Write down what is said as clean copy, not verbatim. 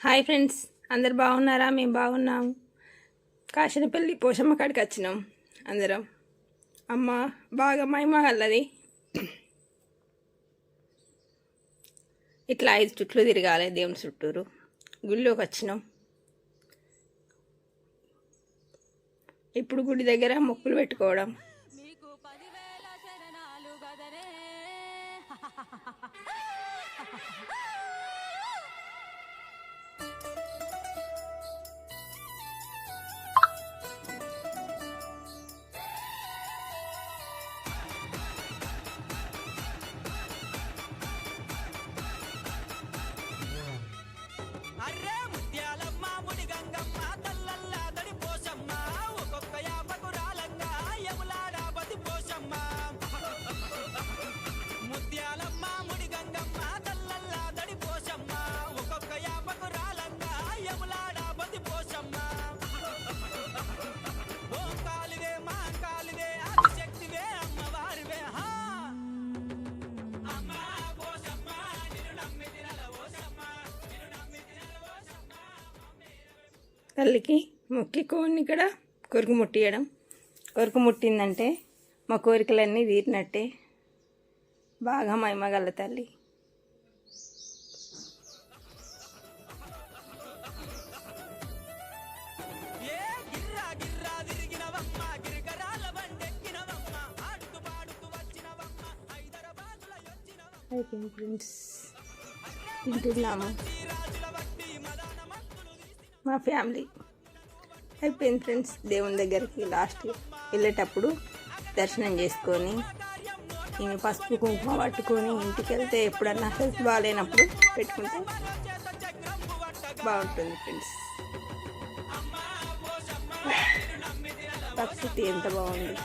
Hi friends, అందరు బాగున్నారా? మేము బాగున్నాము. కాశనపల్లి పోషమ్మ కాడికి వచ్చినాం అందరం. అమ్మ బాగా మహిమ గల్లది. ఇట్లా 5 చుట్లు తిరగాలి దేవుని చుట్టూరు. గుడిలోకి వచ్చినాం. ఇప్పుడు గుడి దగ్గర మొక్కులు పెట్టుకోవడం. అర్రే ముత్యాలమ్మ ముడి గంగమ్మ తల్లల్లా దడి పోషమ్మ ఒక్కొక్క యాపకు రాలంగా యములాడాపతి పోషమ్మ. ముత్యాలమ్మ ముడి గంగమ్మ తల్లల్లా దడి పోషమ్మ ఒక్కొక్క యాపకు రాలంగా యములాడాపతి పోషమ్మ. ఓ కాలివే మా కాలివే ఆదిశక్తివే అమ్మవారివే హా అమ్మ పోషమ్మ నిన్ను నమ్మి తినల ఓషమ్మ. తల్లికి మొక్కి కోడిని ఇక్కడ కొరుకు ముట్టియడం. కొరుకు ముట్టిందంటే మా కోరికలన్నీ తీరినట్టే. బాగా మహిమగల తల్లి. ఏ గిర్రా గిర్రా తిరిగినవమ్మ గిరిగరాల బండెక్కినవమ్మ ఆడుతూ పాడుతూ వచ్చినవమ్మ హైదరాబాదులో వచ్చినవమ్మ. అయిపోయింది ఫ్రెండ్స్, తింటున్నాము రాజుల వట్టి మదాన మత్తులు మా ఫ్యామిలీ. అయిపోయింది ఫ్రెండ్స్. దేవుని దగ్గరికి లాస్ట్ వెళ్ళేటప్పుడు దర్శనం చేసుకొని ఈమె పసుపు కుంకుమ పట్టుకొని ఇంటికి వెళ్తే ఎప్పుడన్నా హెల్త్ బాగాలేనప్పుడు పెట్టుకుంటే బాగుంటుంది ఫ్రెండ్స్. ప్రకృతి ఎంత బాగుంది.